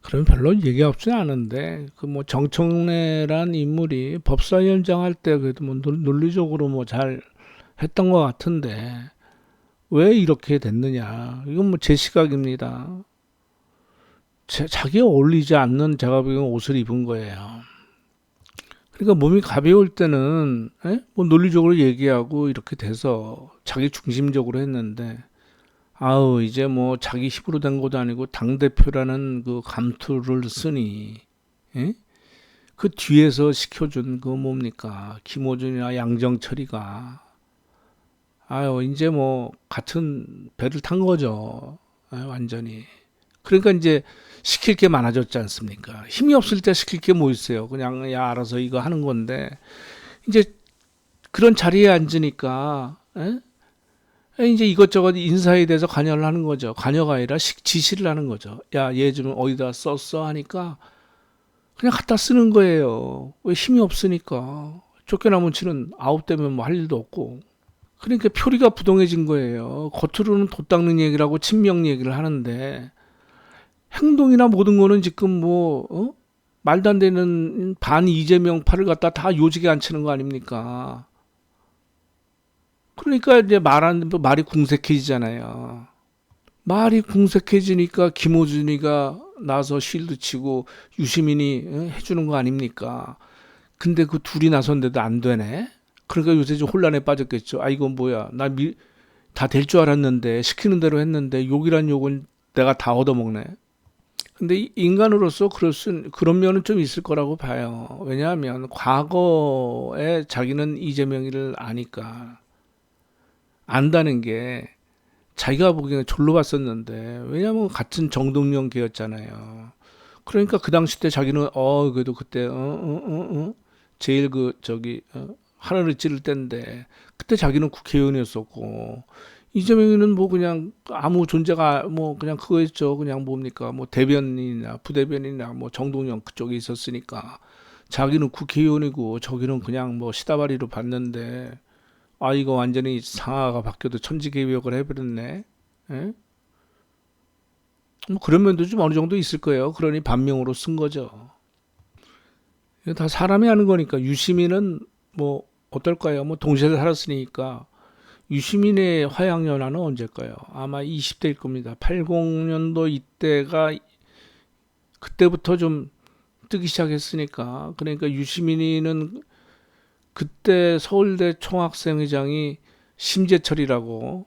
그럼 별로 얘기가 없지는 않은데 그 뭐 정청래란 인물이 법사위원장 할 때 그래도 뭐 논리적으로 뭐 잘 했던 것 같은데 왜 이렇게 됐느냐? 이건 뭐 제 시각입니다. 자기가 어울리지 않는 제가 보기엔 옷을 입은 거예요. 그러니까 몸이 가벼울 때는 뭐 논리적으로 얘기하고 이렇게 돼서 자기 중심적으로 했는데 아우 이제 뭐 자기 힘으로 된 것도 아니고 당 대표라는 그 감투를 쓰니 예? 그 뒤에서 시켜준 그 뭡니까 김어준이나 양정철이가 아유 이제 뭐 같은 배를 탄 거죠. 완전히. 그러니까 이제 시킬 게 많아졌지 않습니까? 힘이 없을 때 시킬 게 뭐 있어요. 그냥 야 알아서 이거 하는 건데 이제 그런 자리에 앉으니까 이제 이것저것 인사에 대해서 관여를 하는 거죠. 관여가 아니라 지시를 하는 거죠. 야, 얘 좀 어디다 썼어 하니까 그냥 갖다 쓰는 거예요. 왜 힘이 없으니까. 쫓겨나면 치는 아웃 되면 뭐 할 일도 없고. 그러니까 표리가 부동해진 거예요. 겉으로는 돛 닦는 얘기라고 친명 얘기를 하는데 행동이나 모든 거는 지금 뭐 말도 안 되는 반 이재명 팔을 갖다 다 요직에 앉히는 거 아닙니까? 그러니까 이제 말하는 말이 궁색해지잖아요. 말이 궁색해지니까 김호준이가 나서 쉴드 치고 유시민이 해주는 거 아닙니까? 근데 그 둘이 나섰는데도 안 되네. 그러니까 요새 좀 혼란에 빠졌겠죠. 아 이건 뭐야? 나 다 될 줄 알았는데 시키는 대로 했는데 욕이란 욕은 내가 다 얻어먹네. 근데 인간으로서 그런 면은 좀 있을 거라고 봐요. 왜냐하면 과거에 자기는 이재명이를 아니까 안다는 게 자기가 보기에는 졸로 봤었는데 왜냐하면 같은 정동영 계였잖아요. 그러니까 그 당시 때 자기는 그래도 그때 제일 그 저기 하늘을 찌를 때인데 그때 자기는 국회의원이었었고 이재명이는 뭐 그냥 아무 존재가 뭐 그냥 그거였죠. 그냥 뭡니까 뭐 대변인이나 부대변인이나 뭐 정동영 그쪽에 있었으니까 자기는 국회의원이고 저기는 그냥 뭐 시다바리로 봤는데 아 이거 완전히 상하가 바뀌어도 천지개벽을 해버렸네. 예? 뭐 그런 면도 좀 어느 정도 있을 거예요. 그러니 반명으로 쓴 거죠. 이거 다 사람이 하는 거니까 유시민은 뭐 어떨까요? 뭐 동시에 살았으니까 유시민의 화양연화는 언제일까요? 아마 20대일 겁니다. 80년도 이때가 그때부터 좀 뜨기 시작했으니까 그러니까 유시민이는 그때 서울대 총학생회장이 심재철이라고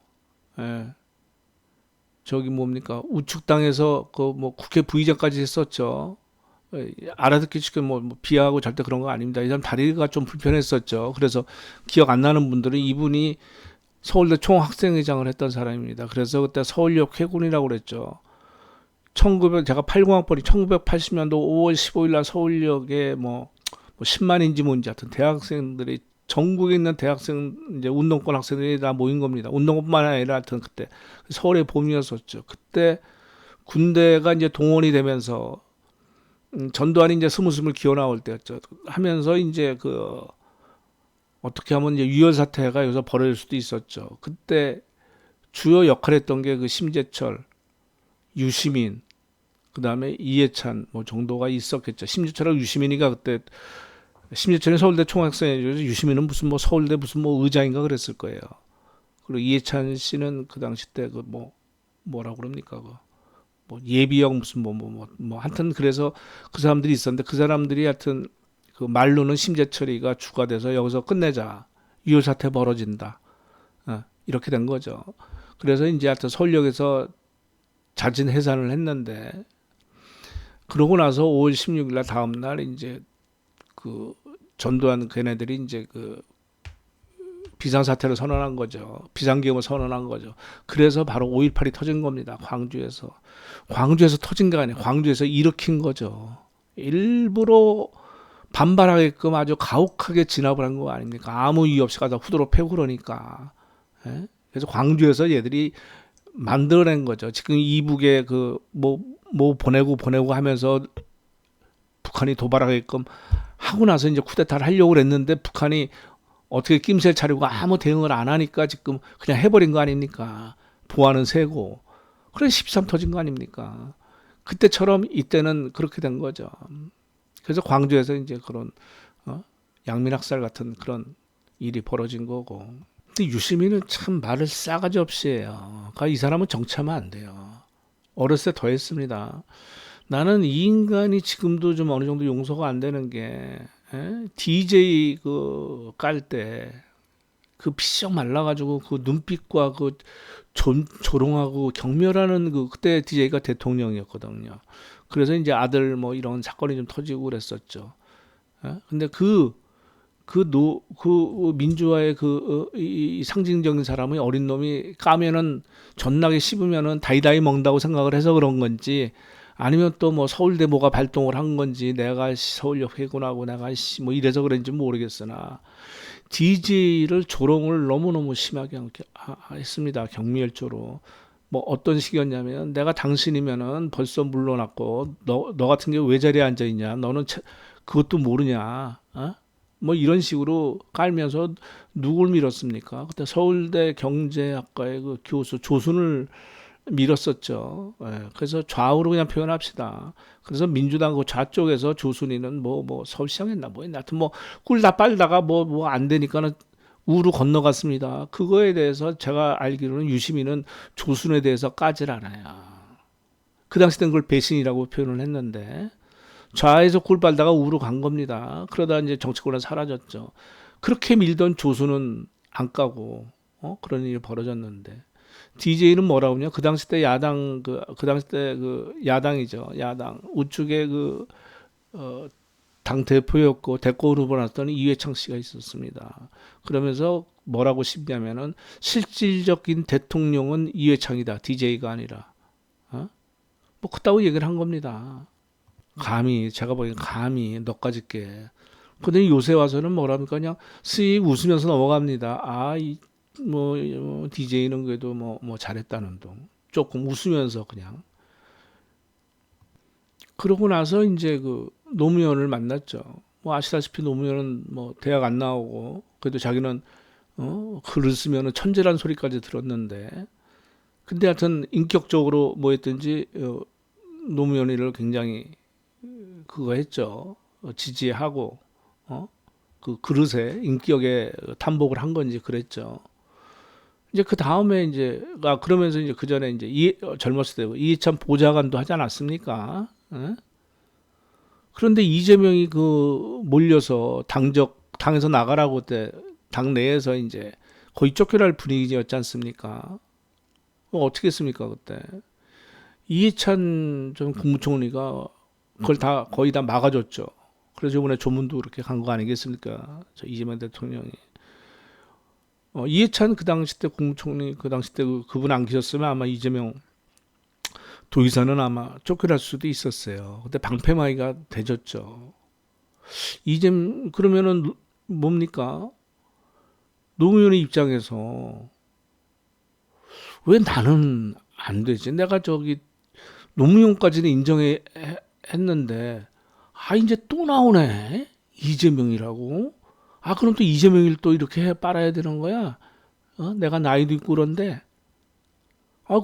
예, 저기 뭡니까 우측당에서 그 뭐 국회 부의장까지 했었죠. 알아듣기 쉽게 뭐 비하하고 절대 그런 거 아닙니다. 이 사람 다리가 좀 불편했었죠. 그래서 기억 안 나는 분들은 이분이 서울대 총학생회장을 했던 사람입니다. 그래서 그때 서울역 회군이라고 그랬죠. 1900 제가 80학번이 1980년도 5월 15일 날 서울역에 뭐 10만인지 뭔지 하여튼 대학생들이 전국에 있는 대학생 이제 운동권 학생들이 다 모인 겁니다. 운동권만 아니라 하여튼 그때 서울의 봄이었었죠. 그때 군대가 이제 동원이 되면서 전두환이 이제 스물스물 기어 나올 때였죠. 하면서 이제 그 어떻게 하면 이제 유혈 사태가 여기서 벌어질 수도 있었죠. 그때 주요 역할했던 게 그 심재철, 유시민, 그 다음에 이해찬 뭐 정도가 있었겠죠. 심재철하고 유시민이가 그때 심재철이 서울대 총학생회죠. 유시민은 무슨 뭐 서울대 무슨 뭐 의장인가 그랬을 거예요. 그리고 이해찬 씨는 그 당시 때 그 뭐 뭐라 그럽니까 뭐 예비역 무슨 하여튼 그래서 그 사람들이 있었는데 그 사람들이 하여튼 그 말로는 심재철이가 주가 돼서 여기서 끝내자 유혈 사태 벌어진다 이렇게 된 거죠. 그래서 이제 하여튼 서울역에서 자진 해산을 했는데 그러고 나서 5월 16일 날 다음 날 이제 그 전두환 걔네들이 이제 그 비상사태를 선언한 거죠. 비상계엄을 선언한 거죠. 그래서 바로 5.18이 터진 겁니다. 광주에서. 광주에서 터진 게 아니에요. 광주에서 일으킨 거죠. 일부러 반발하게끔 아주 가혹하게 진압을 한 거 아닙니까? 아무 이유 없이 가다 후드로 패고 그러니까. 예? 그래서 광주에서 얘들이 만들어낸 거죠. 지금 이북에 뭐 보내고 하면서 북한이 도발하게끔 하고 나서 이제 쿠데타를 하려고 그랬는데 북한이 어떻게 낌새를 차리고 아무 대응을 안 하니까 지금 그냥 해버린 거 아닙니까? 보안은 세고. 그래서 13 터진 거 아닙니까? 그때처럼 이때는 그렇게 된 거죠. 그래서 광주에서 이제 그런 양민학살 같은 그런 일이 벌어진 거고. 근데 유시민은 참 말을 싸가지 없이 해요. 그러니까 이 사람은 정치하면 안 돼요. 어렸을 때 더 했습니다. 나는 이 인간이 지금도 좀 어느 정도 용서가 안 되는 게 DJ 그 깔 때 그 피쩍 말라가지고 그 눈빛과 그 조롱하고 경멸하는 그 그때 DJ가 대통령이었거든요. 그래서 이제 아들 뭐 이런 사건이 좀 터지고 그랬었죠. 근데 그 민주화의 이 상징적인 사람의 어린 놈이 까면은 존나게 씹으면은 다이다이 먹는다고 생각을 해서 그런 건지 아니면 또 뭐 서울대 뭐가 발동을 한 건지 내가 서울역 회군하고 내가 뭐 이래서 그런지 모르겠으나 DJ를 조롱을 너무너무 심하게 했습니다. 경미혈조로. 뭐 어떤 식이었냐면 내가 당신이면은 벌써 물러났고 너 같은 게 왜 자리에 앉아 있냐? 너는 그것도 모르냐? 뭐 이런 식으로 깔면서 누굴 밀었습니까? 그때 서울대 경제학과의 그 교수 조순을 밀었었죠. 그래서 좌우로 그냥 표현합시다. 그래서 민주당 그 좌쪽에서 조순이는 뭐 서울시장 했나 뭐 했나 하여튼 뭐 꿀 다 빨다가 뭐 안 되니까는 우로 건너갔습니다. 그거에 대해서 제가 알기로는 유시민은 조순에 대해서 까질 않아요. 그 당시 때는 그걸 배신이라고 표현을 했는데 좌에서 꿀 빨다가 우로 간 겁니다. 그러다 이제 정치권은 사라졌죠. 그렇게 밀던 조순은 안 까고 그런 일이 벌어졌는데 DJ는 뭐라고 하냐? 그 당시 때 야당 그 당시 때 그 야당이죠. 야당 우측에 당 대표였고 대권 후보 났던 이회창 씨가 있었습니다. 그러면서 뭐라고 씹냐면은 실질적인 대통령은 이회창이다. DJ가 아니라. 뭐 그따구 얘기를 한 겁니다. 감히 제가 보기엔 감히 너까지 게. 근데 요새 와서는 뭐랍니까? 그냥 쓱 웃으면서 넘어갑니다. 뭐 DJ는 그래도 뭐 잘했다는 둥. 조금 웃으면서 그냥. 그러고 나서 이제 그 노무현을 만났죠. 뭐 아시다시피 노무현은 뭐 대학 안 나오고 그래도 자기는 글을 쓰면은 천재란 소리까지 들었는데 근데 하여튼 인격적으로 뭐 했든지 노무현이를 굉장히 그거 했죠. 지지하고 그 그릇에 인격에 탐복을 한 건지 그랬죠. 이제 그 다음에 이제 그러면서 이제 그 전에 이제 젊었을 때 이해찬 보좌관도 하지 않았습니까? 그런데 이재명이 그 몰려서 당에서 나가라고 때 당 내에서 이제 거의 쫓겨날 분위기였지 않습니까? 어떻게 했습니까 그때? 이해찬 전 국무총리가 그걸 다 거의 다 막아줬죠. 그래서 이번에 조문도 그렇게 간 거 아니겠습니까? 저 이재명 대통령이. 이해찬 그 당시 때 국무총리 그 당시 때 그분 안 계셨으면 아마 이재명 도의사는 아마 쫓겨날 수도 있었어요. 근데 방패막이가 되졌죠. 그러면은 뭡니까? 노무현의 입장에서 왜 나는 안 되지? 내가 노무현까지는 인정했는데 이제 또 나오네 이재명이라고. 그럼 또 이재명을 또 이렇게 빨아야 되는 거야? 내가 나이도 있고 그런데.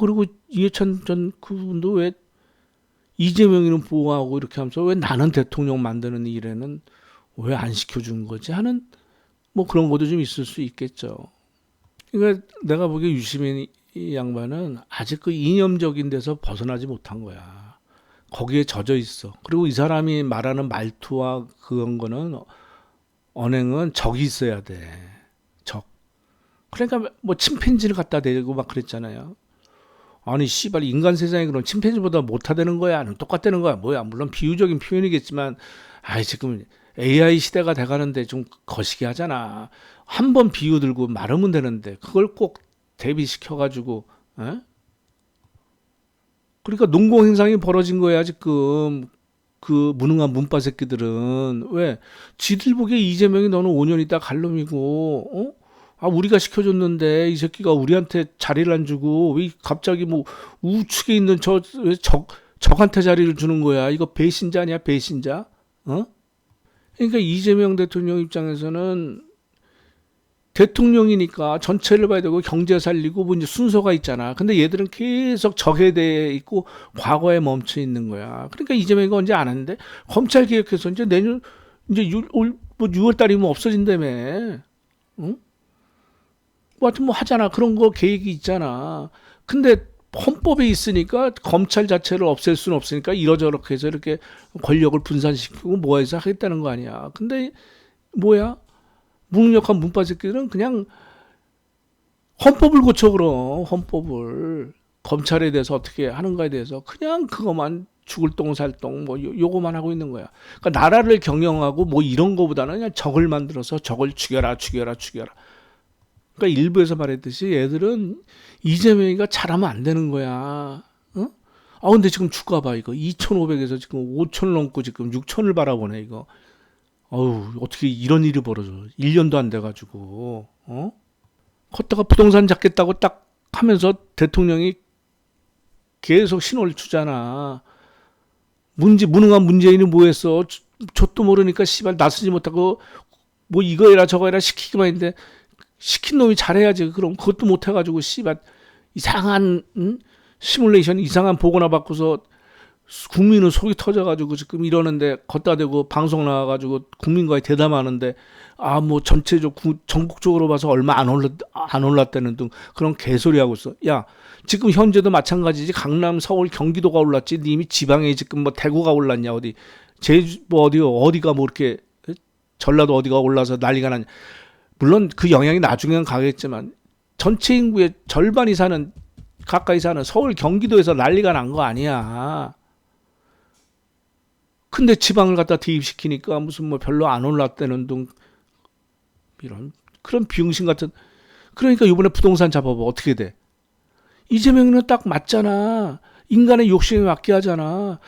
그리고 이해찬 전 그분도 왜 이재명이는 보호하고 이렇게 하면서 왜 나는 대통령 만드는 일에는 왜 안 시켜준 거지 하는 뭐 그런 것도 좀 있을 수 있겠죠. 그러니까 내가 보기에 유시민 이 양반은 아직 그 이념적인 데서 벗어나지 못한 거야. 거기에 젖어 있어. 그리고 이 사람이 말하는 말투와 그런 거는 언행은 적이 있어야 돼. 적. 그러니까 뭐 침팬지를 갖다 대고 막 그랬잖아요. 아니 씨발 인간 세상에 그럼 침팬지보다 못하다는 거야? 아니면 똑같다는 거야? 뭐야? 물론 비유적인 표현이겠지만 지금 AI 시대가 돼가는데 좀 거시기 하잖아. 한 번 비유 들고 말하면 되는데 그걸 꼭 대비시켜가지고 그러니까 농공행상이 벌어진 거야 지금. 그 무능한 문파 새끼들은 왜 지들 보기에 이재명이 너는 5년 있다 갈 놈이고 우리가 시켜줬는데 이 새끼가 우리한테 자리를 안 주고 왜 갑자기 뭐 우측에 있는 적한테 자리를 주는 거야. 이거 배신자 아니야 배신자? 그러니까 이재명 대통령 입장에서는 대통령이니까 전체를 봐야 되고 경제 살리고 뭐 이제 순서가 있잖아. 근데 얘들은 계속 적에 대해 있고 과거에 멈춰 있는 거야. 그러니까 이재명이 언제 안 하는데 검찰 개혁해서 이제 내년 이제 뭐 6월 달이면 없어진다며. 응? 뭐 하여튼 뭐 하잖아. 그런 거 계획이 있잖아. 근데 헌법에 있으니까 검찰 자체를 없앨 수는 없으니까 이러저렇게 해서 이렇게 권력을 분산시키고 뭐해서 하겠다는 거 아니야. 근데 뭐야? 무능력한 문파 새끼들은 그냥 헌법을 고쳐 그럼 헌법을 검찰에 대해서 어떻게 하는가에 대해서 그냥 그것만 죽을 똥 살 똥 뭐 요거만 하고 있는 거야. 그러니까 나라를 경영하고 뭐 이런 거보다는 그냥 적을 만들어서 적을 죽여라 죽여라 죽여라. 그러니까 일부에서 말했듯이 애들은 이재명이가 잘하면 안 되는 거야. 어? 아 근데 지금 주가 봐 이거 2,500에서 지금 5,000 넘고 지금 6,000을 바라보네 이거. 어우 어떻게 이런 일이 벌어져. 1년도 안 돼가지고 걷다가 부동산 잡겠다고 딱 하면서 대통령이 계속 신호를 주잖아. 무능한 문재인이 뭐 했어. 좆도 모르니까 씨발 나서지 못하고 뭐 이거 해라 저거 해라 시키기만 했는데 시킨 놈이 잘해야지. 그럼 그것도 못해가지고 씨발 이상한 시뮬레이션 이상한 보고나 받고서 국민은 속이 터져가지고 지금 이러는데 걷다 대고 방송 나와가지고 국민과의 대담하는데 아 뭐 전국적으로 봐서 얼마 안 올랐다는 등 그런 개소리 하고 있어. 야 지금 현재도 마찬가지지. 강남, 서울, 경기도가 올랐지. 님이 지방에 지금 뭐 대구가 올랐냐 어디 제주 뭐 어디가 뭐 이렇게 전라도 어디가 올라서 난리가 나냐. 물론 그 영향이 나중에는 가겠지만 전체 인구의 절반이 사는 가까이 사는 서울, 경기도에서 난리가 난 거 아니야. 근데 지방을 갖다 대입시키니까 무슨 뭐 별로 안 올랐다는 둥 이런 그런 비응신 같은. 그러니까 이번에 부동산 잡아봐 어떻게 돼? 이재명은 딱 맞잖아. 인간의 욕심에 맞게 하잖아.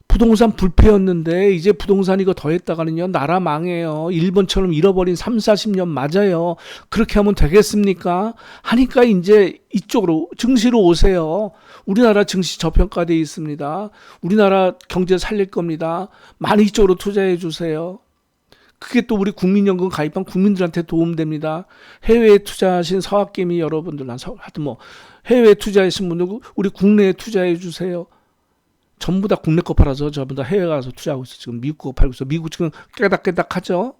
부동산 불패였는데 이제 부동산 이거 더했다가는요 나라 망해요. 일본처럼 잃어버린 3, 40년 맞아요. 그렇게 하면 되겠습니까? 하니까 이제 이쪽으로 증시로 오세요. 우리나라 증시 저평가되어 있습니다. 우리나라 경제 살릴 겁니다. 많이 이쪽으로 투자해 주세요. 그게 또 우리 국민연금 가입한 국민들한테 도움됩니다. 해외에 투자하신 서학개미 여러분들, 하여튼 뭐 해외에 투자하신 분들 우리 국내에 투자해 주세요. 전부 다 국내 거 팔아서 전부 다 해외 가서 투자하고 있어. 지금 미국 거 팔고 있어. 미국 지금 깨닥깨닥하죠.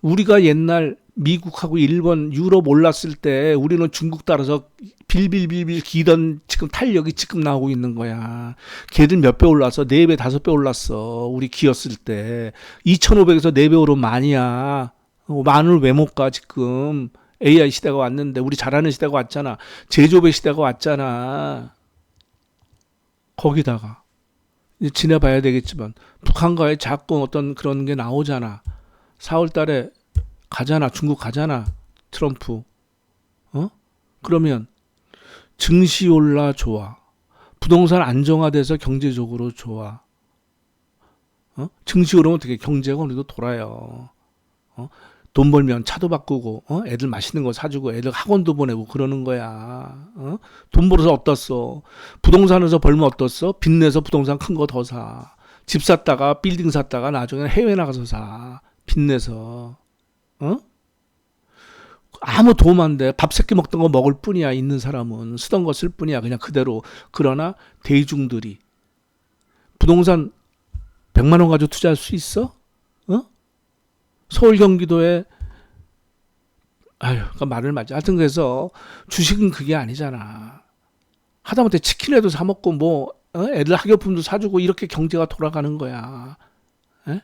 우리가 옛날 미국하고 일본, 유럽 올랐을 때 우리는 중국 따라서 빌빌빌빌 기던 지금 탄력이 지금 나오고 있는 거야. 걔들 몇 배 올랐어? 4배, 5배 올랐어. 우리 기었을 때. 2,500에서 4배 오르면 많이야. 만을 왜 못 가, 지금. AI 시대가 왔는데, 우리 잘하는 시대가 왔잖아. 제조업의 시대가 왔잖아. 거기다가. 이제 지내봐야 되겠지만, 북한과의 자꾸 어떤 그런 게 나오잖아. 4월 달에 가잖아. 중국 가잖아. 트럼프. 그러면 증시 올라 좋아. 부동산 안정화돼서 경제적으로 좋아. 증시 오르면 어떻게 경제가 어느 정도 돌아요. 돈 벌면 차도 바꾸고 애들 맛있는 거 사주고 애들 학원도 보내고 그러는 거야. 돈 벌어서 어떻어. 부동산에서 벌면 어떻어. 빚내서 부동산 큰 거 더 사. 집 샀다가 빌딩 샀다가 나중에 해외 나가서 사. 빚내서. 아무 도움 안 돼. 밥 새끼 먹던 거 먹을 뿐이야. 있는 사람은 쓰던 거 쓸 뿐이야. 그냥 그대로. 그러나 대중들이 부동산 100만 원 가지고 투자할 수 있어? 서울 경기도에 아유, 그 말을 맞아. 하여튼 그래서 주식은 그게 아니잖아. 하다못해 치킨에도 사 먹고 뭐 애들 학용품도 사주고 이렇게 경제가 돌아가는 거야. 에?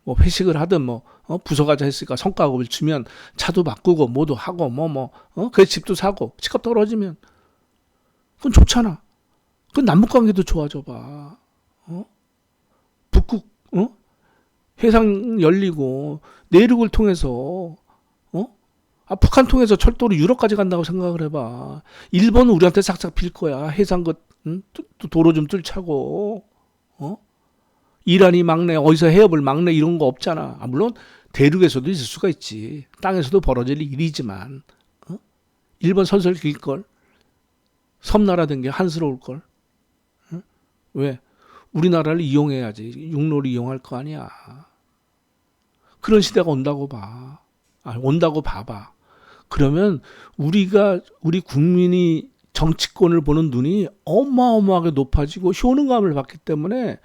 뭐 회식을 하든 뭐 부서가자 했으니까 성과급을 주면 차도 바꾸고 뭐도 하고 그 집도 사고 집값 떨어지면 그건 좋잖아. 그건 남북관계도 좋아져 봐. 북극 해상 열리고 내륙을 통해서 북한 통해서 철도로 유럽까지 간다고 생각을 해봐. 일본은 우리한테 싹싹 빌 거야. 해상 도로 좀 뚫자고. 이란이 막내 어디서 해협을 막내 이런 거 없잖아. 물론 대륙에서도 있을 수가 있지. 땅에서도 벌어질 일이지만 일본 선설 길걸. 섬나라 된 게 한스러울 걸. 왜? 우리나라를 이용해야지. 육로를 이용할 거 아니야. 그런 시대가 온다고 봐. 온다고 봐봐. 그러면 우리 국민이 정치권을 보는 눈이 어마어마하게 높아지고 효능감을 받기 때문에.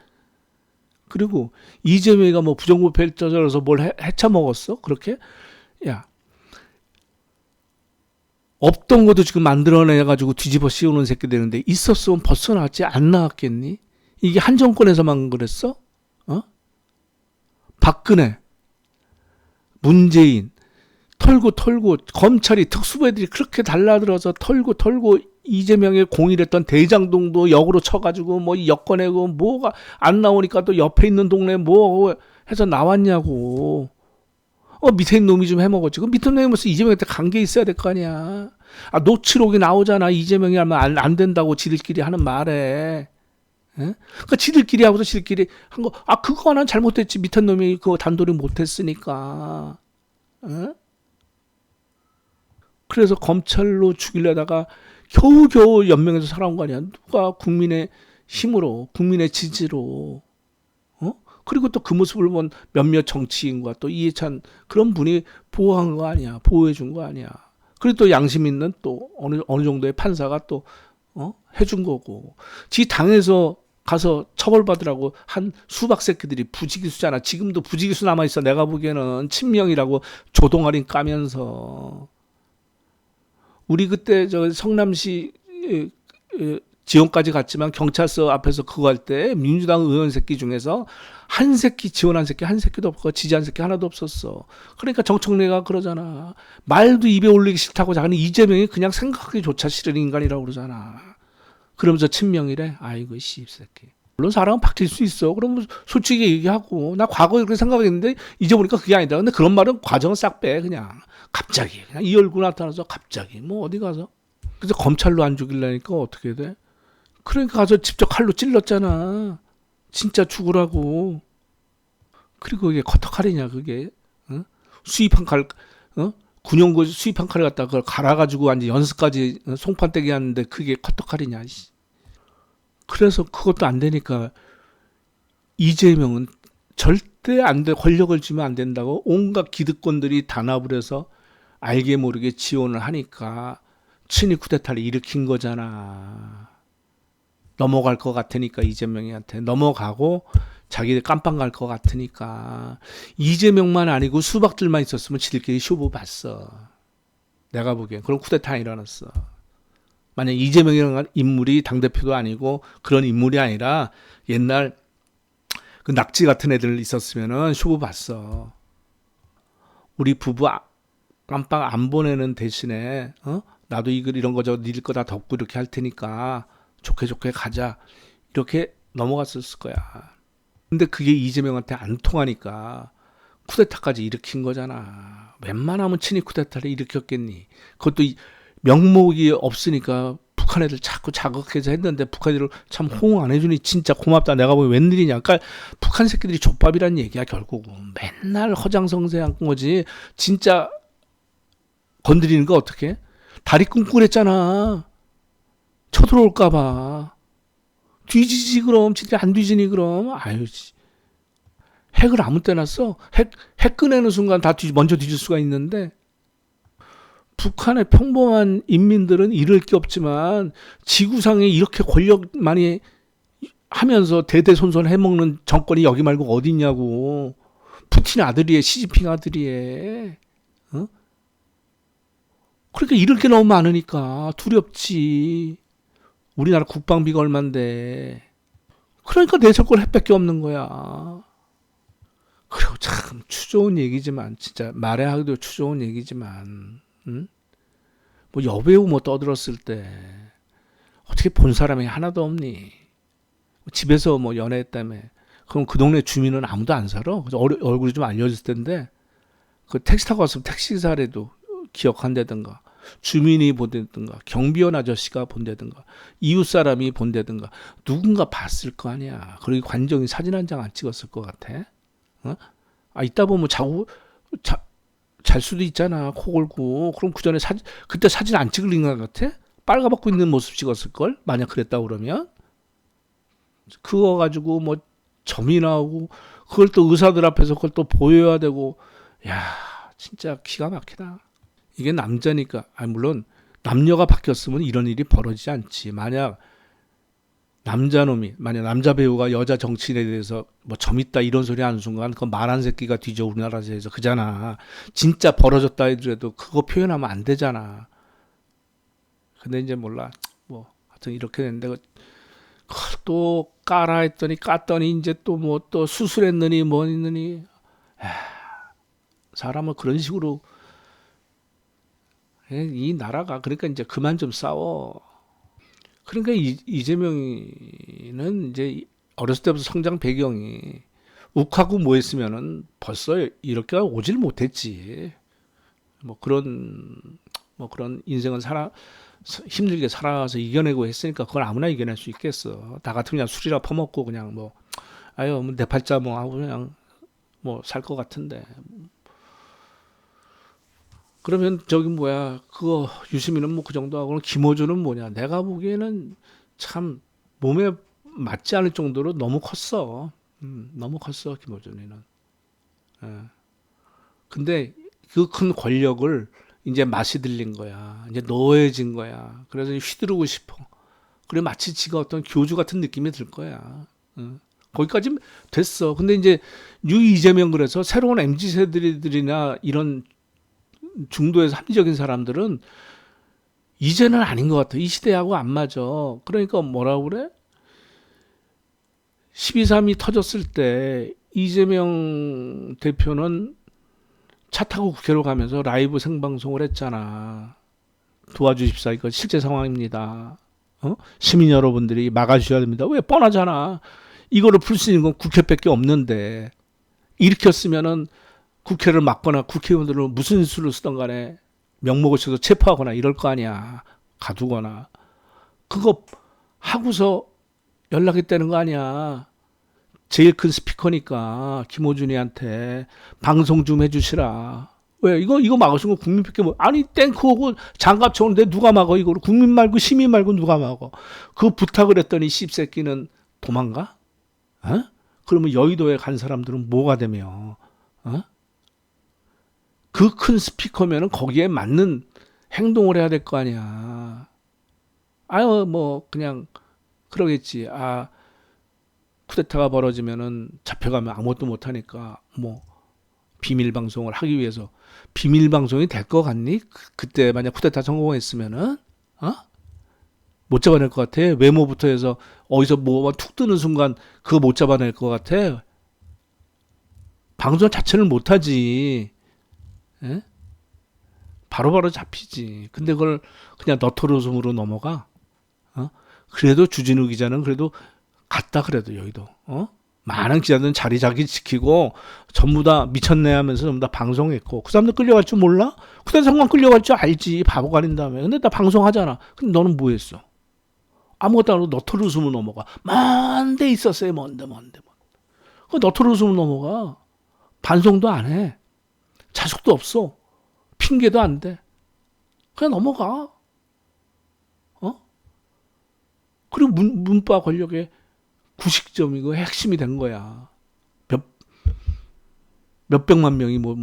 그리고 이재명이가 뭐 부정부 펼쳐져서 뭘 해쳐먹었어? 그렇게? 야, 없던 것도 지금 만들어내가지고 뒤집어 씌우는 새끼 되는데 있었으면 벌써 나왔지 안 나왔겠니? 이게 한 정권에서만 그랬어? 박근혜, 문재인 털고 검찰이 특수부들이 그렇게 달라들어서 털고 이재명의 공일했던 대장동도 역으로 쳐가지고 뭐 엮어내고 뭐가 안 나오니까 또 옆에 있는 동네 뭐 해서 나왔냐고. 밑에 있는 놈이 좀 해먹었지. 그 밑에 놈이 무슨 이재명한테 관계 있어야 될 거 아니야. 노치록이 나오잖아. 이재명이 하면 안 된다고 지들끼리 하는 말에. 그러니까 지들끼리 하고서 지들끼리 한 거. 그거 하나는 잘못됐지. 밑에 놈이 그거 단도리 못했으니까. 그래서 검찰로 죽이려다가 겨우겨우 연명해서 살아온 거 아니야. 누가 국민의 힘으로, 국민의 지지로. 그리고 또 그 모습을 본 몇몇 정치인과 또 이해찬 그런 분이 보호한 거 아니야. 보호해 준 거 아니야. 그리고 또 양심 있는 또 어느 정도의 판사가 또 해준 거고. 지 당에서 가서 처벌받으라고 한 수박 새끼들이 부지기수잖아. 지금도 부지기수 남아있어. 내가 보기에는 친명이라고 조동아리 까면서. 우리 그때 저 성남시 지원까지 갔지만 경찰서 앞에서 그거 할 때 민주당 의원 새끼 중에서 한 새끼 지원한 새끼 한 새끼도 없고 지지한 새끼 하나도 없었어. 그러니까 정청래가 그러잖아. 말도 입에 올리기 싫다고 자기는 이재명이 그냥 생각하기조차 싫은 인간이라고 그러잖아. 그러면서 친명이래. 아이고 씹새끼. 물론 사람은 바뀔 수 있어. 그럼 솔직히 얘기하고 나 과거에 그렇게 생각했는데 이제 보니까 그게 아니다. 근데 그런 말은 과정은 싹 빼. 그냥 갑자기 그냥 이 얼굴 나타나서 갑자기 뭐 어디 가서. 그래서 검찰로 안 죽이려니까 어떻게 돼? 그러니까 가서 직접 칼로 찔렀잖아. 진짜 죽으라고. 그리고 그게 커터칼이냐 그게. 수입한 칼, 군용고 수입한 칼을 갖다 그걸 갈아가지고 완전 연습까지 송판떼기 하는데 그게 커터칼이냐. 그래서 그것도 안 되니까 이재명은 절대 안 돼. 권력을 주면 안 된다고 온갖 기득권들이 단합을 해서 알게 모르게 지원을 하니까 친위 쿠데타를 일으킨 거잖아. 넘어갈 것 같으니까 이재명이한테 넘어가고 자기들 깜빵 갈 것 같으니까. 이재명만 아니고 수박들만 있었으면 지들끼리 쇼부 봤어. 내가 보기엔. 그럼 쿠데타 일어났어. 만약 이재명이라는 인물이 당대표도 아니고 그런 인물이 아니라 옛날 그 낙지 같은 애들 있었으면은 쇼부 봤어. 우리 부부 깜빵 안 보내는 대신에 나도 이런 거 저거 니들 거 다 덮고 이렇게 할 테니까 좋게 가자. 이렇게 넘어갔었을 거야. 근데 그게 이재명한테 안 통하니까 쿠데타까지 일으킨 거잖아. 웬만하면 친위 쿠데타를 일으켰겠니. 그것도 명목이 없으니까 북한 애들 자꾸 자극해서 했는데 북한 애들 참 호응 안 해주니 진짜 고맙다. 내가 보면 웬일이냐. 그러니까 북한 새끼들이 족밥이란 얘기야 결국은. 맨날 허장성세한 거지. 진짜 건드리는 거 어떻게? 다리 꿍꿍했잖아. 쳐들어올까봐. 뒤지지 그럼. 진짜 안 뒤지니 그럼. 아유. 핵을 아무 때나 써. 핵 꺼내는 순간 다 먼저 뒤질 수가 있는데. 북한의 평범한 인민들은 잃을 게 없지만 지구상에 이렇게 권력 많이 하면서 대대손손 해먹는 정권이 여기 말고 어디 있냐고. 푸틴 아들이에. 시진핑 아들이에. 그러니까 잃을 게 너무 많으니까 두렵지. 우리나라 국방비가 얼만데. 그러니까 내 정권 핵밖에 없는 거야. 그리고 참 추좋은 얘기지만 진짜 말해 하기도 추좋은 얘기지만 뭐 여배우 뭐 떠들었을 때 어떻게 본 사람이 하나도 없니? 집에서 뭐 연애했다며. 그럼 그 동네 주민은 아무도 안 살아. 그래서 얼굴이 좀 알려질 텐데 그 택시 타고 왔으면 택시사라도 기억한다든가 주민이 본다든가 경비원 아저씨가 본다든가 이웃 사람이 본다든가 누군가 봤을 거 아니야. 그리고 관정이 사진 한 장 안 찍었을 것 같아. 이따 보면 잘 수도 있잖아. 코 골고. 그럼 그 전에 그때 사진 안 찍을 것 같아? 빨가벗고 있는 모습 찍었을 걸? 만약 그랬다 그러면 그거 가지고 뭐 점이 나오고 그걸 또 의사들 앞에서 그걸 또 보여야 되고. 야 진짜 기가 막히다. 이게 남자니까. 물론 남녀가 바뀌었으면 이런 일이 벌어지지 않지. 만약 남자 배우가 여자 정치인에 대해서 뭐 점 있다 이런 소리 하는 순간 그 말한 새끼가 뒤져 우리나라에서 그잖아. 진짜 벌어졌다 하더라도 그거 표현하면 안 되잖아. 근데 이제 몰라. 뭐 하여튼 이렇게 됐는데 그걸 또 까라 했더니 깠더니 이제 또 뭐 또 수술했느니 뭐 했느니. 사람은 그런 식으로 이 나라가 그러니까 이제 그만 좀 싸워. 그러니까 이재명이는 이제 어렸을 때부터 성장 배경이 욱하고 뭐 했으면은 벌써 이렇게 오질 못했지. 뭐 그런 인생은 힘들게 살아서 이겨내고 했으니까 그걸 아무나 이겨낼 수 있겠어. 다 같으면 그냥 술이라 퍼먹고 그냥 뭐 아유 뭐 내 팔자 뭐 하고 그냥 뭐 살 것 같은데. 그러면 저기 뭐야 그거 유시민은 뭐 그 정도 하고 김어준은 뭐냐? 내가 보기에는 참 몸에 맞지 않을 정도로 너무 컸어. 너무 컸어 김어준이는. 예. 근데 그 큰 권력을 이제 맛이 들린 거야. 이제 노예진 거야. 그래서 휘두르고 싶어. 그래 마치 지가 어떤 교주 같은 느낌이 들 거야. 거기까지 됐어. 근데 이제 이재명 그래서 새로운 MZ 세대들이나 이런 중도에서 합리적인 사람들은 이제는 아닌 것 같아. 이 시대하고 안 맞아. 그러니까 뭐라고 그래? 12.3이 터졌을 때 이재명 대표는 차 타고 국회로 가면서 라이브 생방송을 했잖아. 도와주십사. 이거 실제 상황입니다. 시민 여러분들이 막아주셔야 됩니다. 왜? 뻔하잖아. 이거를 풀 수 있는 건 국회밖에 없는데 일으켰으면은 국회를 막거나 국회의원들을 무슨 수를 쓰던 간에 명목을 쳐서 체포하거나 이럴 거 아니야. 가두거나. 그거 하고서 연락했다는 거 아니야. 제일 큰 스피커니까 김호준이한테 방송 좀 해주시라. 왜? 이거 막을 수 있는 건 국민밖에 뭐. 아니 탱크 오고 장갑 쳐오는데 누가 막어 이거를. 국민 말고 시민 말고 누가 막어. 그 부탁을 했더니 씹새끼는 도망가? 그러면 여의도에 간 사람들은 뭐가 되며? 그 큰 스피커면은 거기에 맞는 행동을 해야 될 거 아니야. 아유, 뭐, 그냥, 그러겠지. 쿠데타가 벌어지면은 잡혀가면 아무것도 못하니까, 뭐, 비밀방송을 하기 위해서. 비밀방송이 될 것 같니? 그때 만약 쿠데타 성공했으면은, 못 잡아낼 것 같아. 외모부터 해서 어디서 뭐가 툭 뜨는 순간 그거 못 잡아낼 것 같아. 방송 자체를 못하지. 예? 바로바로 잡히지. 근데 그걸 그냥 너털웃음으로 넘어가. 그래도 주진우 기자는 그래도 갔다 그래도 여의도. 많은 기자들은 자리 자기 지키고 전부 다 미쳤네 하면서 전부 다 방송했고 그 사람들 끌려갈 줄 몰라? 그때 상관 끌려갈 줄 알지. 바보 가린 다음에. 근데 다 방송하잖아. 근데 너는 뭐 했어? 아무것도 안 하고 너털웃음으로 넘어가. 먼데 있었어요. 먼데. 그 너털웃음으로 넘어가. 반성도 안 해. 자숙도 없어. 핑계도 안 돼. 그냥 넘어가. 그리고 문파 권력의 구식점이고 핵심이 된 거야. 몇백만 명이 뭐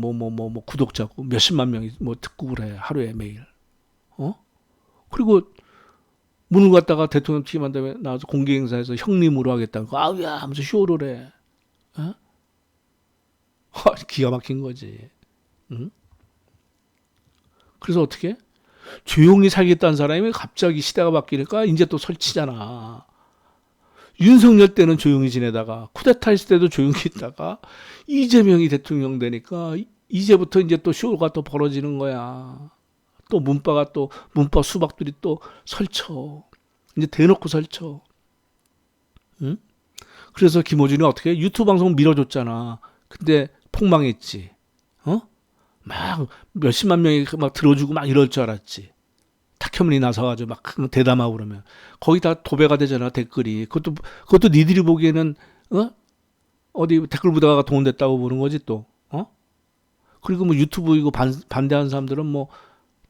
구독자고 몇십만 명이 뭐 듣고 그래. 하루에 매일. 그리고 문을 갖다가 대통령 취임한 다음에 나와서 공개 행사에서 형님으로 하겠다는 거. 아우야 하면서 쇼를 해. 기가 막힌 거지. 응? 그래서 어떻게? 조용히 살겠다는 사람이 갑자기 시대가 바뀌니까 이제 또 설치잖아. 윤석열 때는 조용히 지내다가 쿠데타 했을 때도 조용히 있다가 이재명이 대통령 되니까 이제부터 이제 또 쇼가 또 벌어지는 거야. 또 문파 수박들이 또 설쳐. 이제 대놓고 설쳐. 응? 그래서 김호준이 어떻게 유튜브 방송 밀어줬잖아. 근데 폭망했지. 막 몇십만 명이 막 들어주고 막 이럴 줄 알았지. 탁현민이 나서가지고 막 대담하고 그러면 거의 다 도배가 되잖아 댓글이. 그것도 니들이 보기에는 어디 댓글 부다가 돈 됐다고 보는 거지 또. 그리고 뭐 유튜브 이거 반대하는 사람들은 뭐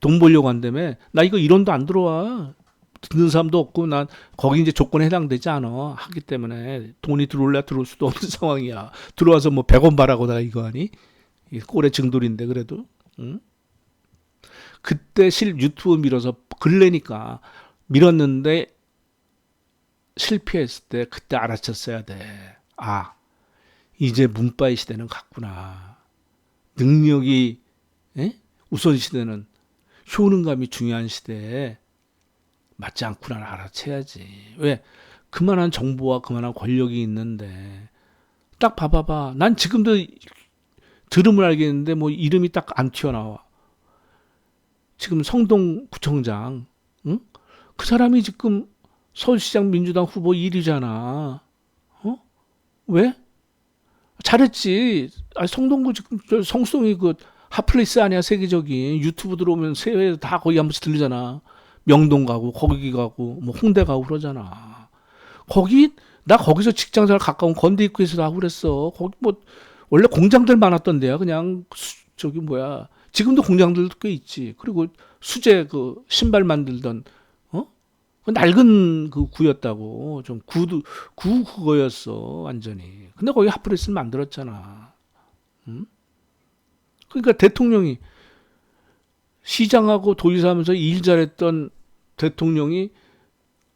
돈 벌려고 한다며. 나 이거 1원도 안 들어와. 듣는 사람도 없고 난 거기 이제 조건에 해당되지 않아. 하기 때문에 돈이 들어올 수도 없는 상황이야. 들어와서 뭐 100원 바라고 나 이거 하니? 이 꼴의 증돌인데 그래도. 응? 그때 유튜브 밀어서 글래니까 밀었는데 실패했을 때 그때 알아챘어야 돼. 아, 이제 문바의 시대는 갔구나. 능력이 에? 우선 시대는 효능감이 중요한 시대에 맞지 않구나 알아채야지. 왜? 그만한 정보와 그만한 권력이 있는데 딱 봐봐봐. 난 지금도 들으면 알겠는데 뭐 이름이 딱 안 튀어나와. 지금 성동구청장, 응? 그 사람이 지금 서울시장 민주당 후보 1위잖아. 어? 왜? 잘했지. 아, 성동구 지금 성수동이 그 핫플레이스 아니야 세계적인 유튜브 들어오면 세계 다 거기 한 번씩 들리잖아. 명동 가고 거기 가고 뭐 홍대 가고 그러잖아. 거기 나 거기서 직장생활 가까운 건대 입구에서 하고 그랬어. 거기 뭐 원래 공장들 많았던 데야. 그냥 저기 뭐야. 지금도 공장들도 꽤 있지. 그리고 수제 그 신발 만들던 어? 그 낡은 그 구였다고. 좀 구 그거였어. 완전히. 근데 거기 핫플레이스를 만들었잖아. 응? 그러니까 대통령이 시장하고 도지사하면서 일 잘했던 대통령이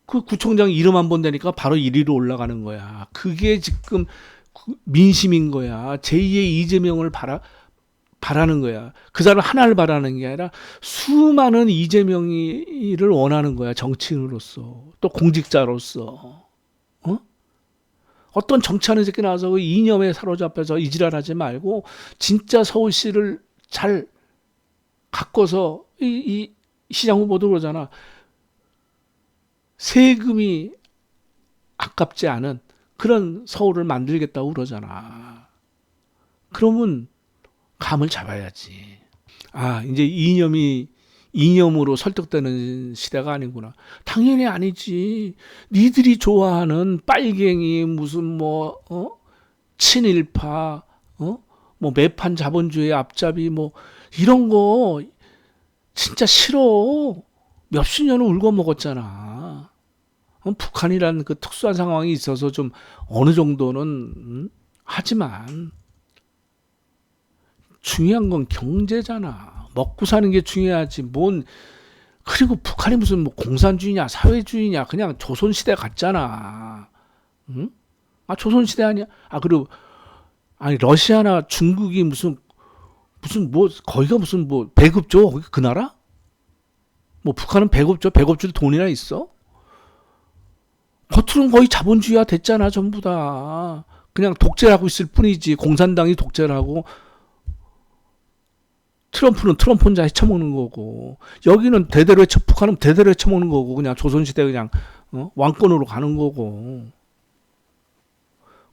그 구청장 이름 한 번 되니까 바로 1위로 올라가는 거야. 그게 지금 민심인 거야. 제2의 이재명을 바라는 거야. 그 사람 하나를 바라는 게 아니라 수많은 이재명이를 원하는 거야. 정치인으로서. 또 공직자로서. 어? 어떤 정치하는 새끼 나와서 그 이념에 사로잡혀서 이지랄하지 말고 진짜 서울시를 잘 가꿔서 이 시장 후보도 그러잖아. 세금이 아깝지 않은 그런 서울을 만들겠다고 그러잖아. 그러면 감을 잡아야지. 아, 이제 이념으로 설득되는 시대가 아니구나. 당연히 아니지. 니들이 좋아하는 빨갱이 무슨 뭐 친일파 뭐 매판 자본주의 앞잡이 뭐 이런 거 진짜 싫어. 몇십 년을 울고 먹었잖아. 북한이라는 그 특수한 상황이 있어서 좀 어느 정도는 하지만 중요한 건 경제잖아. 먹고 사는 게 중요하지. 그리고 북한이 무슨 뭐 공산주의냐 사회주의냐 그냥 조선시대 같잖아. 응? 아 조선시대 아니야? 아 그리고 아니 러시아나 중국이 무슨 뭐 거기가 무슨 뭐 배급 줘? 거기 그 나라? 뭐 북한은 배급 줘? 배급 줄 돈이나 있어? 겉으로는 거의 자본주의화 됐잖아 전부 다. 그냥 독재를 하고 있을 뿐이지. 공산당이 독재를 하고 트럼프는 트럼프 혼자 헤쳐먹는 거고 여기는 대대로 북한은 대대로 헤쳐먹는 거고 그냥 조선시대 그냥 왕권으로 가는 거고.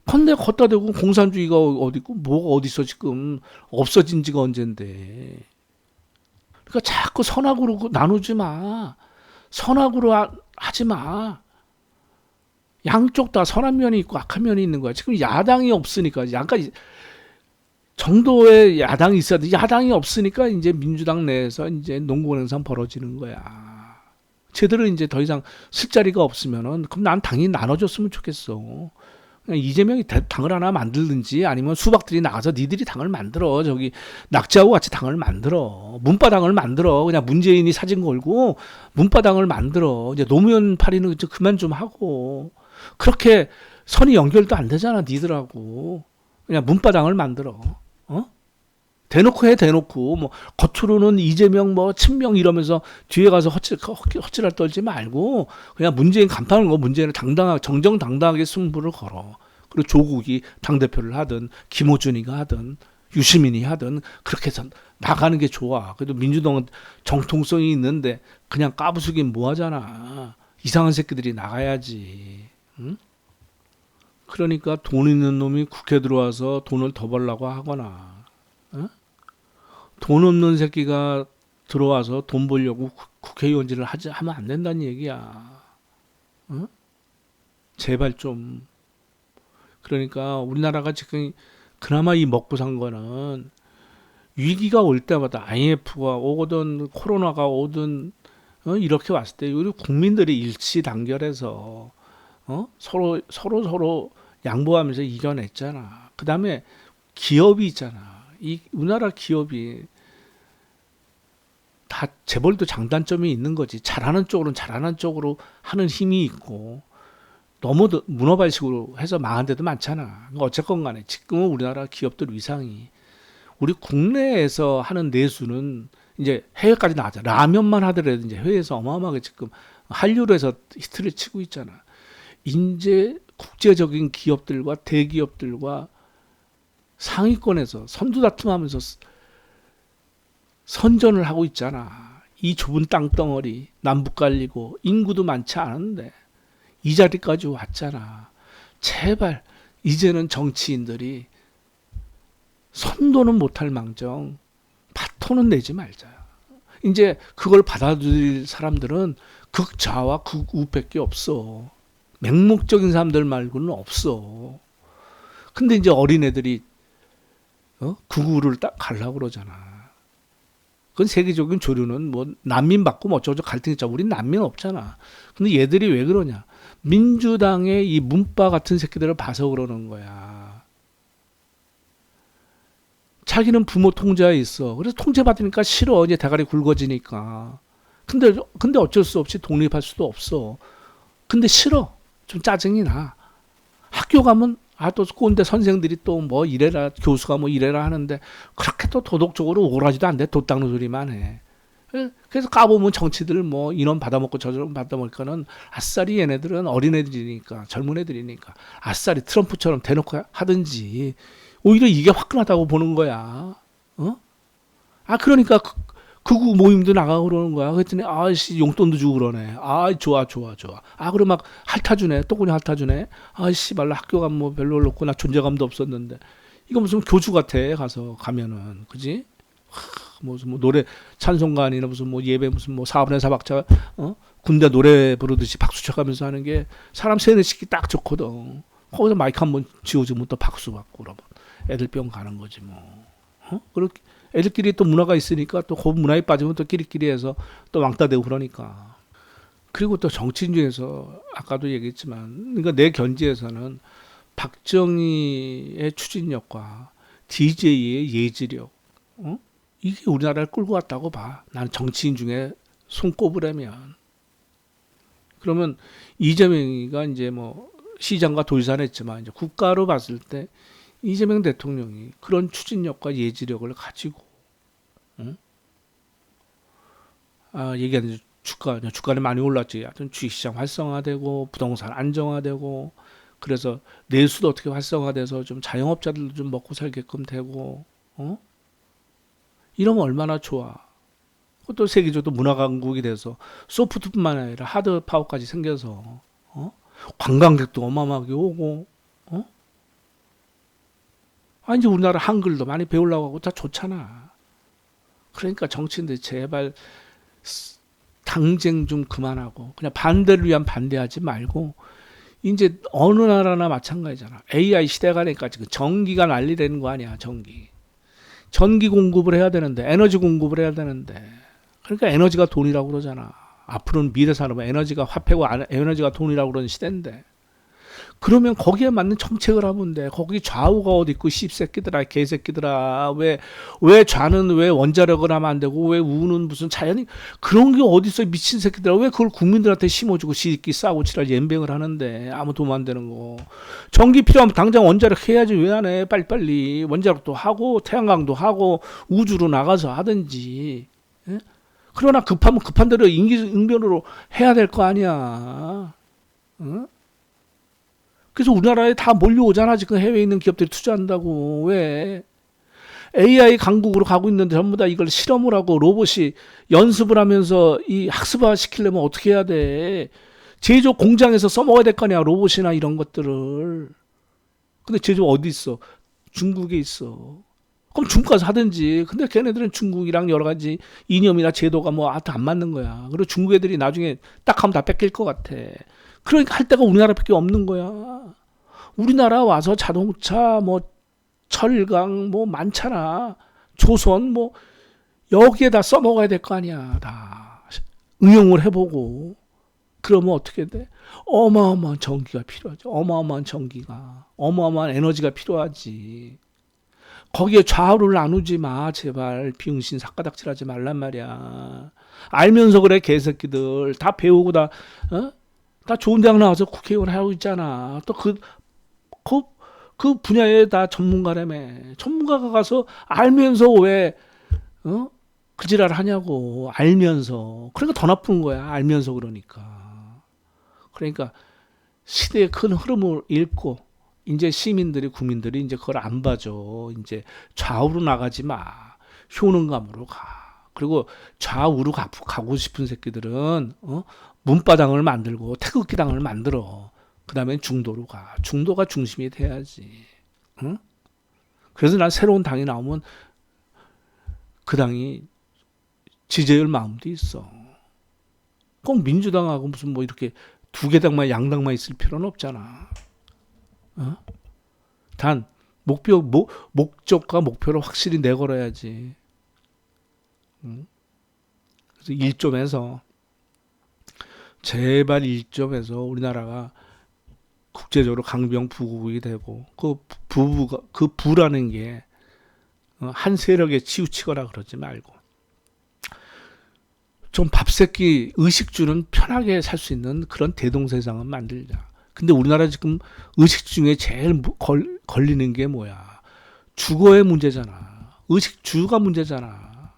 근데 걷다 대고 공산주의가 어디 있고 뭐가 어디 있어 지금 없어진 지가 언젠데. 그러니까 자꾸 선악으로 나누지 마. 선악으로 하지 마. 양쪽 다 선한 면이 있고 악한 면이 있는 거야. 지금 야당이 없으니까 약간 정도의 야당이 있어야 돼. 야당이 없으니까 이제 민주당 내에서 이제 농구행상 벌어지는 거야. 제대로 이제 더 이상 쓸 자리가 없으면은 그럼 난 당이 나눠줬으면 좋겠어. 그냥 이재명이 당을 하나 만들든지 아니면 수박들이 나가서 니들이 당을 만들어. 저기 낙지하고 같이 당을 만들어. 문바당을 만들어. 그냥 문재인이 사진 걸고 문바당을 만들어. 이제 노무현 파리는 그만 좀 하고. 그렇게 선이 연결도 안 되잖아 니들하고. 그냥 문바당을 만들어. 대놓고 해 대놓고 뭐 겉으로는 이재명 뭐 친명 이러면서 뒤에 가서 헛질할 떨지 말고 그냥 문재인 간판을 거 문재인을 정정당당하게 승부를 걸어. 그리고 조국이 당대표를 하든 김호준이가 하든 유시민이 하든 그렇게 해서 나가는 게 좋아. 그래도 민주당은 정통성이 있는데 그냥 까부수긴 뭐하잖아. 이상한 새끼들이 나가야지. 응? 그러니까 돈 있는 놈이 국회 들어와서 돈을 더 벌라고 하거나 돈 없는 새끼가 들어와서 돈 벌려고 국회의원질을 하면 안 된다는 얘기야. 어? 제발 좀. 그러니까 우리나라가 지금 그나마 이 먹고 산 거는 위기가 올 때마다 IMF가 오든 코로나가 오든 이렇게 왔을 때 우리 국민들이 일치 단결해서 서로 양보하면서 이겨냈잖아. 그 다음에 기업이 있잖아. 이 우리나라 기업이 다 재벌도 장단점이 있는 거지. 잘하는 쪽으로는 잘하는 쪽으로 하는 힘이 있고 너무 문어발식으로 해서 망한 데도 많잖아. 어쨌건 간에 지금은 우리나라 기업들 위상이 우리 국내에서 하는 내수는 이제 해외까지 나가자. 라면만 하더라도 이제 해외에서 어마어마하게 지금 한류로 해서 히트를 치고 있잖아. 이제 국제적인 기업들과 대기업들과 상위권에서 선두다툼하면서 선전을 하고 있잖아. 이 좁은 땅덩어리 남북 갈리고 인구도 많지 않은데 이 자리까지 왔잖아. 제발 이제는 정치인들이 선도는 못할 망정 바토는 내지 말자. 이제 그걸 받아들일 사람들은 극좌와 극우밖에 없어. 맹목적인 사람들 말고는 없어. 근데 이제 어린애들이 극우를 딱 가려고 그러잖아. 그건 세계적인 조류는 뭐 난민 받고 뭐 어쩌고 갈등 있잖아. 우린 난민 없잖아. 근데 얘들이 왜 그러냐? 민주당의 이 문바 같은 새끼들을 봐서 그러는 거야. 자기는 부모 통제하에 있어. 그래서 통제받으니까 싫어. 이제 대가리 굵어지니까. 근데 어쩔 수 없이 독립할 수도 없어. 근데 싫어. 좀 짜증이 나. 학교 가면 또 꼰대 선생들이 또 뭐 이래라, 교수가 뭐 이래라 하는데 그렇게 또 도덕적으로 오라지도 안 돼. 도 닦는 소리만 해. 그래서 까보면 정치들 뭐 인원 받아먹고 저런 받아먹으니까는 아싸리 얘네들은 어린애들이니까 젊은 애들이니까 아싸리 트럼프처럼 대놓고 하든지 오히려 이게 화끈하다고 보는 거야. 그러니까 극우 모임도 나가고 그러는 거야. 그랬더니 아씨 용돈도 주고 그러네. 좋아. 그럼 막 핥아주네. 또 그냥 핥아주네. 말로 학교 가면 뭐 별로 없고 나 존재감도 없었는데 이거 무슨 교주 같아. 가면은 그지? 무슨 뭐 노래 찬송가 아니나 무슨 뭐 예배 무슨 뭐 4분의 4박자 군대 노래 부르듯이 박수 쳐가면서 하는 게 사람 세뇌시키 딱 좋거든. 거기서 마이크 한번 지워주면 또 박수 받고 그러면 애들 병 가는 거지 뭐. 그렇게 애들끼리 또 문화가 있으니까 또 그 문화에 빠지면 또 끼리끼리 해서 또 왕따 되고 그러니까. 그리고 또 정치인 중에서 아까도 얘기했지만 그러니까 내 견지에서는 박정희의 추진력과 DJ의 예지력 이게 우리나라를 끌고 왔다고 봐. 나는 정치인 중에 손꼽으라면. 그러면 이재명이가 이제 뭐 시장과 도지사는 했지만 이제 국가로 봤을 때 이재명 대통령이 그런 추진력과 예지력을 가지고 얘기하는 주가는 많이 올랐지. 하여튼 주식시장 활성화되고 부동산 안정화되고 그래서 내수도 어떻게 활성화돼서 좀 자영업자들도 좀 먹고 살게끔 되고 이러면 얼마나 좋아. 또 세계적으로 문화 강국이 돼서 소프트뿐만 아니라 하드 파워까지 생겨서 관광객도 어마어마하게 오고 이제 우리나라 한글도 많이 배우려고 하고 다 좋잖아. 그러니까 정치인들 제발 당쟁 좀 그만하고 그냥 반대를 위한 반대하지 말고 이제 어느 나라나 마찬가지잖아. AI 시대가 되니까 지금 전기가 난리되는 거 아니야. 전기 공급을 해야 되는데 에너지 공급을 해야 되는데 그러니까 에너지가 돈이라고 그러잖아. 앞으로는 미래 산업은 에너지가 화폐고 에너지가 돈이라고 그러는 시대인데 그러면 거기에 맞는 정책을 하면 돼. 거기 좌우가 어디 있고 씹새끼들아 개새끼들아 왜 좌는 왜 원자력을 하면 안 되고 왜 우는 무슨 자연이 그런 게 어디 있어 미친 새끼들아. 왜 그걸 국민들한테 심어주고 시끼 싸고 지랄 연병을 하는데 아무 도움 안 되는 거. 전기 필요하면 당장 원자력 해야지 왜 안 해. 빨리빨리 원자력도 하고 태양광도 하고 우주로 나가서 하든지. 예? 그러나 급하면 급한 대로 응변으로 해야 될 거 아니야. 그래서 우리나라에 다 몰려오잖아. 지금 해외에 있는 기업들이 투자한다고. 왜? AI 강국으로 가고 있는데 전부 다 이걸 실험을 하고 로봇이 연습을 하면서 이 학습화 시키려면 어떻게 해야 돼? 제조업 공장에서 써먹어야 될 거 아니야. 로봇이나 이런 것들을. 근데 제조업 어디 있어? 중국에 있어. 그럼 중국 가서 하든지. 근데 걔네들은 중국이랑 여러 가지 이념이나 제도가 뭐 안 맞는 거야. 그리고 중국 애들이 나중에 딱 하면 다 뺏길 것 같아. 그러니까 할 데가 우리나라밖에 없는 거야. 우리나라 와서 자동차, 뭐 철강, 뭐 많잖아. 조선, 뭐 여기에다 써먹어야 될 거 아니야. 다 응용을 해보고. 그러면 어떻게 돼? 어마어마한 전기가 필요하죠. 어마어마한 전기가, 어마어마한 에너지가 필요하지. 거기에 좌우를 나누지 마. 제발 비응신 삿가닥질하지 말란 말이야. 알면서 그래 개새끼들. 다 배우고 다 좋은 대학 나와서 국회의원 하고 있잖아. 또 그 분야에 다 전문가라며. 전문가가 가서 알면서 왜 그 지랄 하냐고. 알면서. 그러니까 더 나쁜 거야. 알면서 그러니까. 그러니까 시대의 큰 흐름을 읽고 이제 시민들이 국민들이 이제 그걸 안 봐줘. 이제 좌우로 나가지 마. 효능감으로 가. 그리고 좌우로 가고 싶은 새끼들은 문바당을 만들고 태극기 당을 만들어. 그다음에 중도로 가. 중도가 중심이 돼야지. 응? 그래서 난 새로운 당이 나오면 그 당이 지지할 마음도 있어. 꼭 민주당하고 무슨 뭐 이렇게 두 개 당만 양당만 있을 필요는 없잖아. 단 목적과 목표를 확실히 내걸어야지. 그래서 1점에서 제발 1점에서 우리나라가 국제적으로 강병 부국이 되고 그 부라는 게 한 세력에 치우치거나 그러지 말고 좀 밥새끼 의식 주는 편하게 살 수 있는 그런 대동세상은 만들자. 근데 우리나라 지금 의식 중에 제일 걸리는 게 뭐야? 주거의 문제잖아. 의식 주가 문제잖아.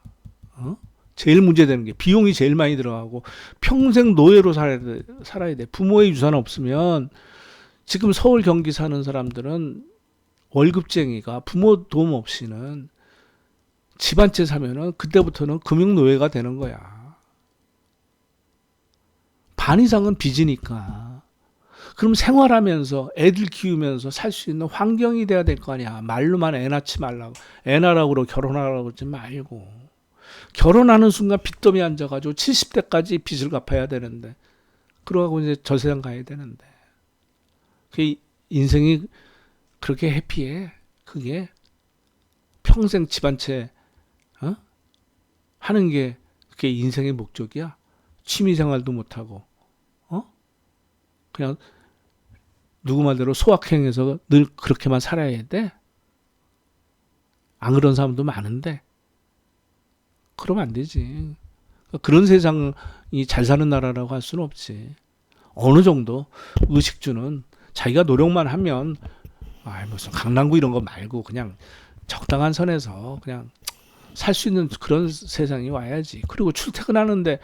제일 문제되는 게 비용이 제일 많이 들어가고 평생 노예로 살아야 돼. 부모의 유산 없으면 지금 서울 경기 사는 사람들은 월급쟁이가 부모 도움 없이는 집 한 채 사면은 그때부터는 금융 노예가 되는 거야. 반 이상은 빚이니까. 그럼 생활하면서 애들 키우면서 살 수 있는 환경이 돼야 될 거 아니야. 말로만 애 낳지 말라고. 애 낳으라고 그러고 결혼하라고 그러지 말고. 결혼하는 순간 빚더미 앉아가지고 70대까지 빚을 갚아야 되는데. 그러고 이제 저 세상 가야 되는데. 그 인생이 그렇게 해피해. 그게 평생 집 한 채 하는 게 그게 인생의 목적이야. 취미생활도 못하고 그냥 누구 말대로 소확행해서 늘 그렇게만 살아야 돼? 안 그런 사람도 많은데 그러면 안 되지. 그런 세상이 잘 사는 나라라고 할 수는 없지. 어느 정도 의식주는 자기가 노력만 하면 무슨 강남구 이런 거 말고 그냥 적당한 선에서 그냥 살 수 있는 그런 세상이 와야지. 그리고 출퇴근하는데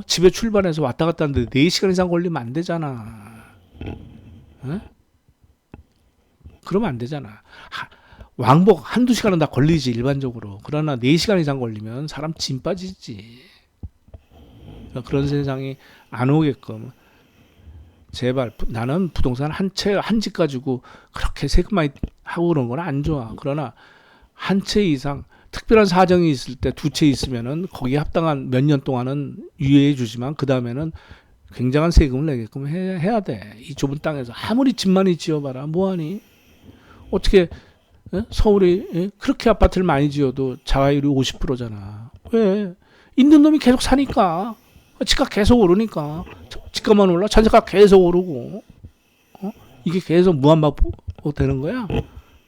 집에 출발해서 왔다 갔다 하는데 4시간 이상 걸리면 안 되잖아. 그러면 안 되잖아. 왕복 한두 시간은 다 걸리지 일반적으로. 그러나 4시간 이상 걸리면 사람 진 빠지지. 그런 세상이 안 오게끔 제발. 나는 부동산 한 집 가지고 그렇게 세금 많이 하고 그런 건 안 좋아. 그러나 한 채 이상 특별한 사정이 있을 때 2채 있으면은 거기에 합당한 몇 년 동안은 유예해 주지만 그 다음에는 굉장한 세금을 내게끔 해야 돼. 이 좁은 땅에서 아무리 집 많이 지어봐라 뭐하니? 어떻게 서울이 그렇게 아파트를 많이 지어도 자가율이 50%잖아. 왜? 있는 놈이 계속 사니까. 집값 계속 오르니까. 집값만 올라 전세값 계속 오르고 이게 계속 무한반복 되는 거야.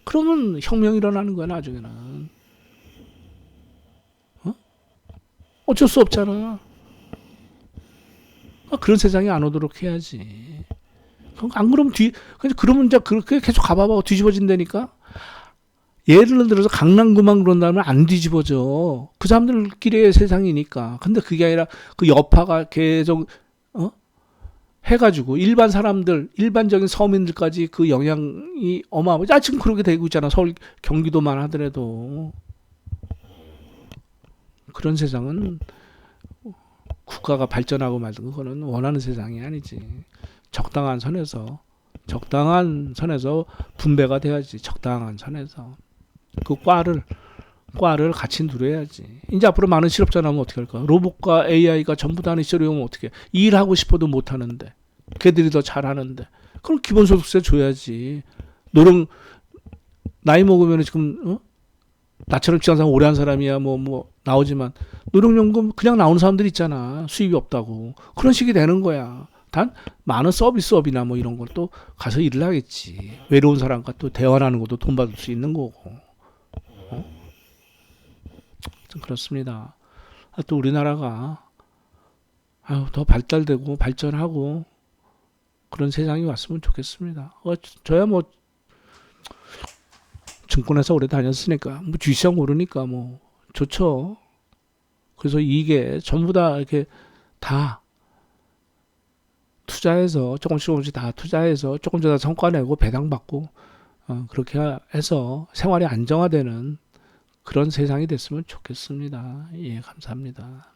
그러면 혁명이 일어나는 거야 나중에는. 어쩔 수 없잖아. 그런 세상이 안 오도록 해야지. 안 그러면 그러면 이제 그렇게 계속 가봐봐 뒤집어진다니까. 예를 들어서 강남구만 그런다면 안 뒤집어져. 그 사람들끼리의 세상이니까. 근데 그게 아니라 그 여파가 계속 해가지고 일반 사람들, 일반적인 서민들까지 그 영향이 어마어마하지. 지금 그렇게 되고 있잖아. 서울, 경기도만 하더라도. 그런 세상은 국가가 발전하고 말든 그거는 원하는 세상이 아니지. 적당한 선에서 분배가 돼야지. 적당한 선에서. 그 과를 같이 누려야지. 이제 앞으로 많은 실업자 나오면 어떻게 할까? 로봇과 AI가 전부 다 하는 시절이 오면 어떻게 해? 일하고 싶어도 못 하는데. 걔들이 더 잘하는데. 그럼 기본소득세 줘야지. 나이 먹으면 지금 나처럼 직장생활 오래 한 사람이야 뭐 나오지만 노령연금 그냥 나오는 사람들 있잖아. 수입이 없다고. 그런 식이 되는 거야. 단 많은 서비스업이나 뭐 이런 걸 또 가서 일을 하겠지. 외로운 사람과 또 대화하는 것도 돈 받을 수 있는 거고. 좀 그렇습니다. 또 우리나라가 더 발달되고 발전하고 그런 세상이 왔으면 좋겠습니다. 저야 뭐 증권회사 오래 다녔으니까 뭐 주시장 모르니까 뭐 좋죠. 그래서 이게 전부 다 이렇게 다 투자해서 조금씩 다 투자해서 조금 더 성과 내고 배당받고 그렇게 해서 생활이 안정화되는 그런 세상이 됐으면 좋겠습니다. 예, 감사합니다.